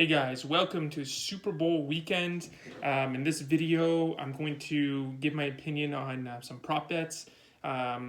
Hey guys, welcome to Super Bowl weekend. In this video, I'm going to give my opinion on some prop bets, a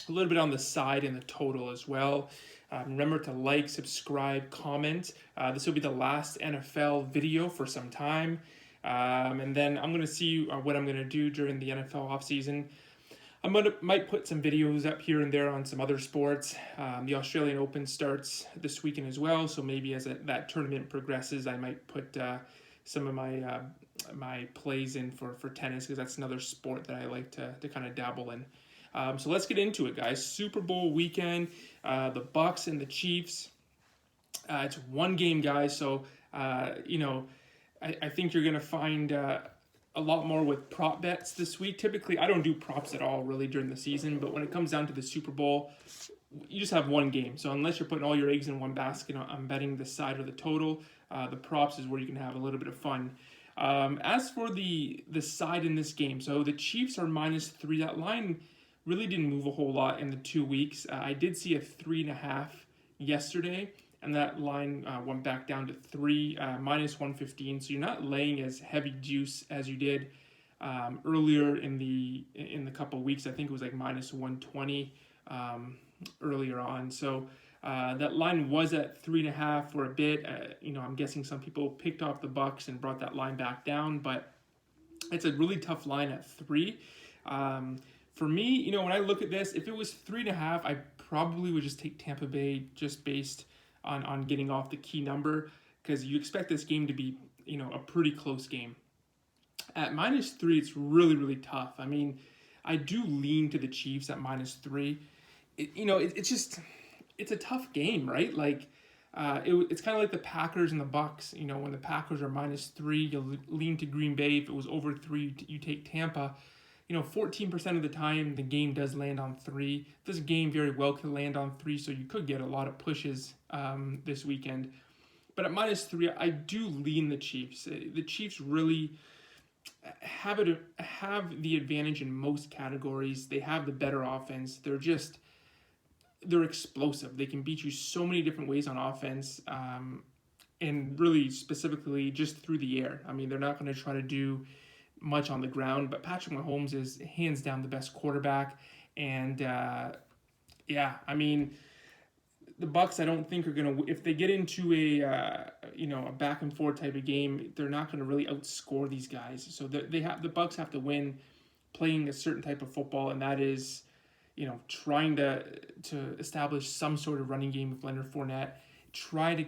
little bit on the side and the total as well. Remember to like, subscribe, comment. This will be the last NFL video for some time. And then I'm going to see what I'm going to do during the NFL offseason. Might put some videos up here and there on some other sports. The Australian Open starts this weekend as well, so maybe as that tournament progresses, I might put some of my plays in for tennis, because that's another sport that I like to kind of dabble in. So let's get into it, guys. Super Bowl weekend, the Bucks and the Chiefs. It's one game, guys. So I think you're gonna find a lot more with prop bets this week. Typically, I don't do props at all really during the season, but when it comes down to the Super Bowl, you just have one game. So unless you're putting all your eggs in one basket, I'm betting the side or the total. The props is where you can have a little bit of fun. As for the side in this game, so the Chiefs are -3. That line really didn't move a whole lot in the 2 weeks. I did see a 3.5 yesterday, and that line went back down to 3, -115. So you're not laying as heavy juice as you did earlier in the couple of weeks. I think it was like -120 earlier on. So that line was at 3.5 for a bit. I'm guessing some people picked off the Bucks and brought that line back down, but it's a really tough line at 3. For me, when I look at this, if it was 3.5, I probably would just take Tampa Bay just based on getting off the key number, because you expect this game to be a pretty close game. At -3, it's really, really tough. I mean, I do lean to the Chiefs at -3. It's a tough game, right? Like it's kind of like the Packers and the Bucks. When the Packers are -3, you lean to Green Bay. If it was over 3, you take Tampa. 14% of the time the game does land on 3. This game very well could land on 3, so you could get a lot of pushes this weekend. But at -3, I do lean the Chiefs. The Chiefs really have the advantage in most categories. They have the better offense. They're explosive. They can beat you so many different ways on offense, and really specifically just through the air. I mean, they're not going to try to do much on the ground, but Patrick Mahomes is hands down the best quarterback. And I mean, the Bucks, I don't think are gonna, if they get into a back and forth type of game, they're not gonna really outscore these guys. So the Bucks have to win playing a certain type of football, and that is trying to establish some sort of running game with Leonard Fournette. Try to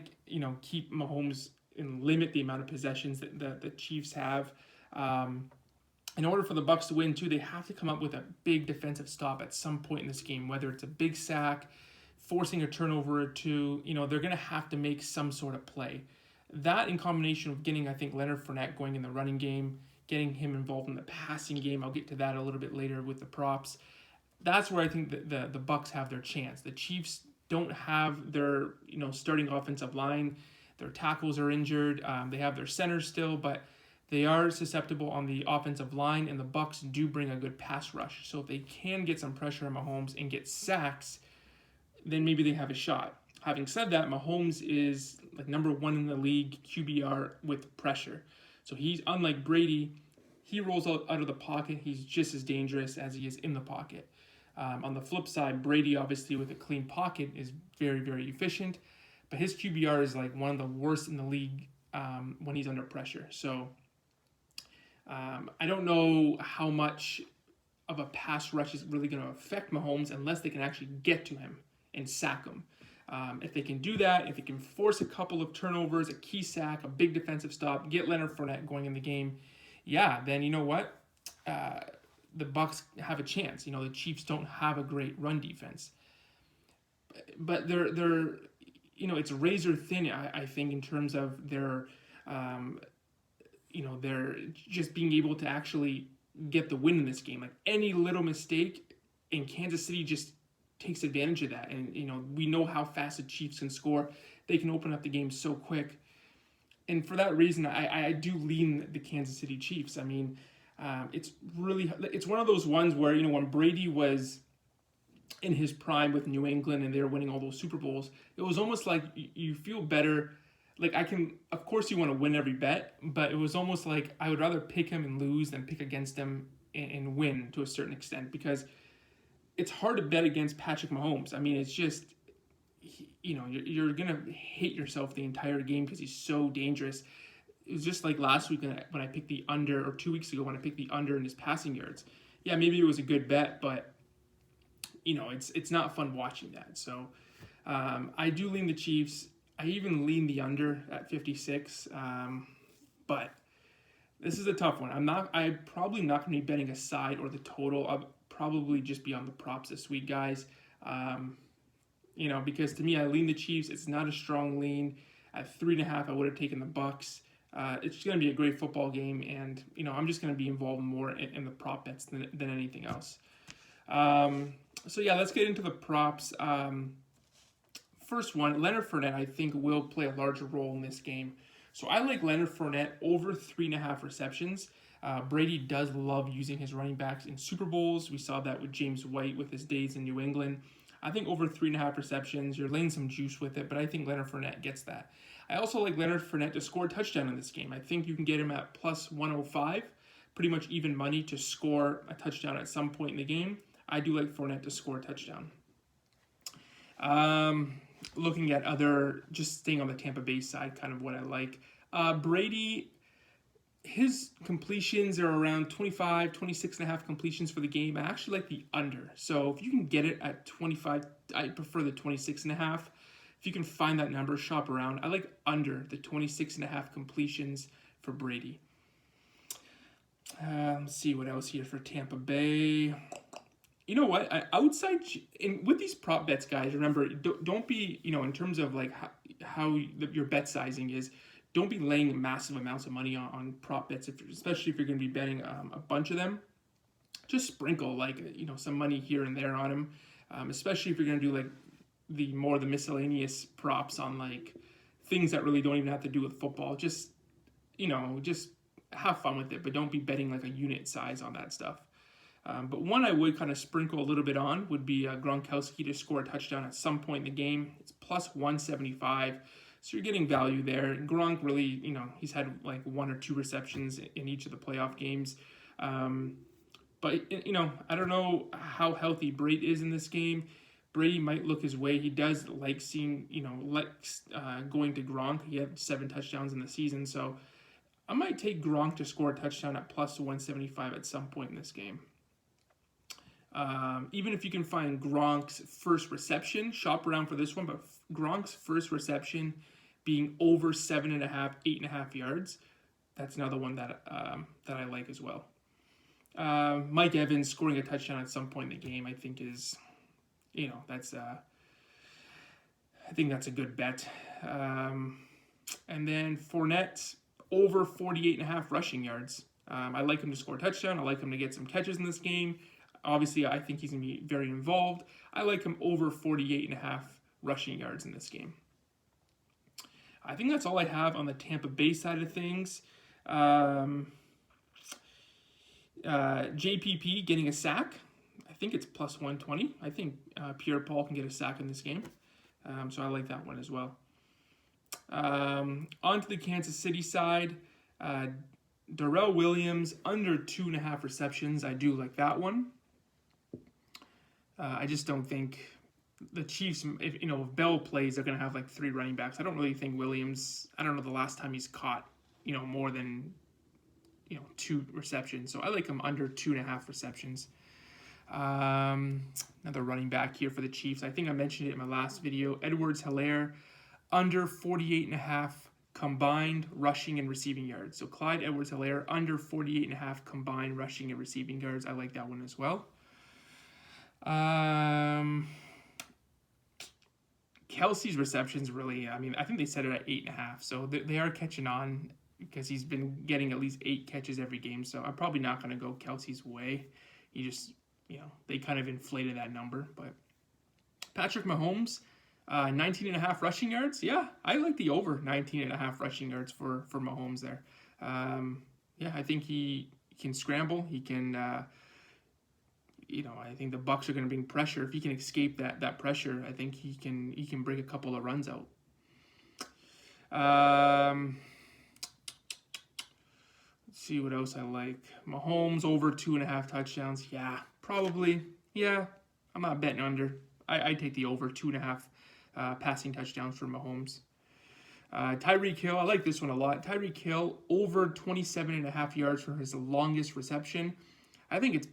keep Mahomes and limit the amount of possessions that the Chiefs have. In order for the Bucks to win too, they have to come up with a big defensive stop at some point in this game, whether it's a big sack, forcing a turnover or two. They're going to have to make some sort of play. That, in combination with getting, I think, Leonard Fournette going in the running game, getting him involved in the passing game, I'll get to that a little bit later with the props. That's where I think the Bucks have their chance. The Chiefs don't have their starting offensive line. Their tackles are injured. They have their center still, but they are susceptible on the offensive line, and the Bucks do bring a good pass rush. So if they can get some pressure on Mahomes and get sacks, then maybe they have a shot. Having said that, Mahomes is like number 1 in the league QBR with pressure. So he's, unlike Brady, he rolls out of the pocket. He's just as dangerous as he is in the pocket. On the flip side, Brady, obviously with a clean pocket, is very, very efficient, but his QBR is like one of the worst in the league when he's under pressure. So I don't know how much of a pass rush is really going to affect Mahomes unless they can actually get to him and sack him. If they can do that, if they can force a couple of turnovers, a key sack, a big defensive stop, get Leonard Fournette going in the game, then you know what? The Bucks have a chance. The Chiefs don't have a great run defense, but they're it's razor thin. I think in terms of their they're just being able to actually get the win in this game. Like any little mistake, and Kansas City just takes advantage of that. And we know how fast the Chiefs can score. They can open up the game so quick. And for that reason, I do lean the Kansas City Chiefs. I mean, it's one of those ones where when Brady was in his prime with New England and they were winning all those Super Bowls, it was almost like you feel better like I can, of course, you want to win every bet, but it was almost like I would rather pick him and lose than pick against him and win to a certain extent, because it's hard to bet against Patrick Mahomes. I mean, it's just, you're gonna hate yourself the entire game because he's so dangerous. It was just like last week when I picked the under, or 2 weeks ago when I picked the under in his passing yards. Yeah, maybe it was a good bet, but it's not fun watching that. So I do lean the Chiefs. I even lean the under at 56. But this is a tough one. I'm probably not going to be betting a side or the total. I'll probably just be on the props this week, guys. Because to me, I lean the Chiefs. It's not a strong lean. At 3.5, I would have taken the Bucks. It's going to be a great football game, and I'm just going to be involved more in the prop bets than anything else. So yeah, let's get into the props. First one, Leonard Fournette, I think, will play a larger role in this game. So I like Leonard Fournette over 3.5 receptions. Brady does love using his running backs in Super Bowls. We saw that with James White with his days in New England. I think over 3.5 receptions, you're laying some juice with it, but I think Leonard Fournette gets that. I also like Leonard Fournette to score a touchdown in this game. I think you can get him at plus 105, pretty much even money to score a touchdown at some point in the game. I do like Fournette to score a touchdown. Looking at just staying on the Tampa Bay side, kind of what I like. Brady, his completions are around 26.5 completions for the game. I actually like the under. So if you can get it at 25, I prefer the 26.5. If you can find that number, shop around. I like under the 26.5 completions for Brady. Let's see what else here for Tampa Bay. You know what? With these prop bets, guys, remember, don't be, in terms of like how your bet sizing is, don't be laying massive amounts of money on prop bets, especially if you're going to be betting a bunch of them. Just sprinkle some money here and there on them, especially if you're going to do like the miscellaneous props on like things that really don't even have to do with football. Just have fun with it, but don't be betting like a unit size on that stuff. But one I would kind of sprinkle a little bit on would be Gronkowski to score a touchdown at some point in the game. It's plus 175, so you're getting value there. Gronk really, he's had like 1 or 2 receptions in each of the playoff games. But I don't know how healthy Brady is in this game. Brady might look his way. He does like seeing, going to Gronk. He had 7 touchdowns in the season, so I might take Gronk to score a touchdown at plus 175 at some point in this game. Even if you can find Gronk's first reception, shop around for this one, but Gronk's first reception being over 7.5, 8.5 yards, that's another one that I like as well. Mike Evans scoring a touchdown at some point in the game, I think is, that's I think that's a good bet. And then Fournette over 48.5 rushing yards. I like him to score a touchdown. I like him to get some catches in this game. Obviously, I think he's going to be very involved. I like him over 48.5 rushing yards in this game. I think that's all I have on the Tampa Bay side of things. JPP getting a sack. I think it's plus 120. I think Pierre-Paul can get a sack in this game. So I like that one as well. On to the Kansas City side. Darrell Williams under 2.5 receptions. I do like that one. I just don't think the Chiefs, if Bell plays, they're going to have like 3 running backs. I don't really think Williams, I don't know the last time he's caught, more than, 2 receptions. So I like him under 2.5 receptions. Another running back here for the Chiefs. I think I mentioned it in my last video. Edwards-Helaire under 48.5 combined rushing and receiving yards. So Clyde Edwards-Helaire under 48.5 combined rushing and receiving yards. I like that one as well. Kelsey's receptions really, I think they set it at 8.5. So they are catching on because he's been getting at least 8 catches every game. So I'm probably not going to go Kelsey's way. He just, they kind of inflated that number. But Patrick Mahomes, 19.5 rushing yards. Yeah, I like the over 19.5 rushing yards for Mahomes there. I think he can scramble. He can, I think the Bucs are going to bring pressure. If he can escape that pressure, I think he can break a couple of runs out. Let's see what else I like. Mahomes over 2.5 touchdowns. Yeah, probably. Yeah, I'm not betting under. I take the over 2.5 passing touchdowns for Mahomes. Tyreek Hill, I like this one a lot. Tyreek Hill over 27.5 yards for his longest reception. I think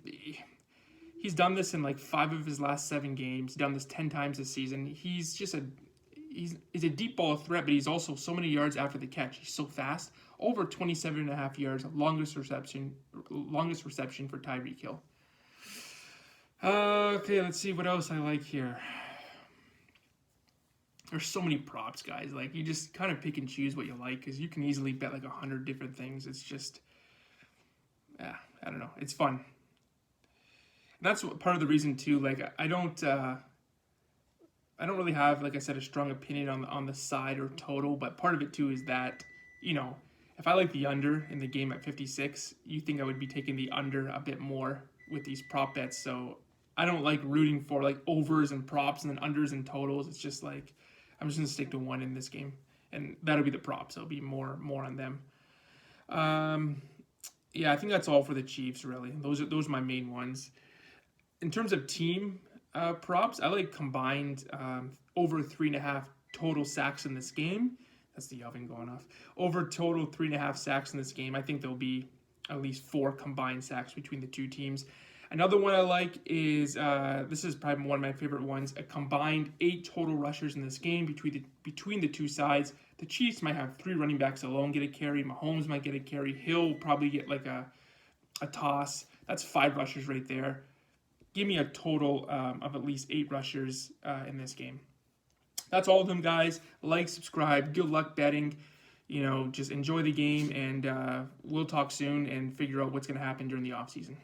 he's done this in like 5 of his last 7 games. Done this 10 times this season. He's a deep ball threat, but he's also so many yards after the catch. He's so fast. Over 27.5 yards, longest reception for Tyreek Hill. Okay, let's see what else I like here. There's so many props, guys. Like, you just kind of pick and choose what you like, because you can easily bet like 100 different things. It's just, yeah, I don't know. It's fun. And that's part of the reason too. Like, I don't really have, like I said, a strong opinion on the side or total. But part of it too is that, if I like the under in the game at 56, you think I would be taking the under a bit more with these prop bets. So I don't like rooting for like overs and props and then unders and totals. It's just like, I'm just gonna stick to one in this game, and that'll be the prop. So it'll be more on them. Yeah, I think that's all for the Chiefs. Really, those are my main ones. In terms of team props, I like combined over 3.5 total sacks in this game. That's the oven going off. Over total 3.5 sacks in this game. I think there'll be at least 4 combined sacks between the two teams. Another one I like is, this is probably one of my favorite ones, a combined 8 total rushers in this game between the two sides. The Chiefs might have 3 running backs alone get a carry. Mahomes might get a carry. Hill will probably get like a toss. That's 5 rushers right there. Give me a total of at least 8 rushers in this game. That's all of them, guys. Like, subscribe. Good luck betting. Just enjoy the game, and we'll talk soon and figure out what's going to happen during the offseason.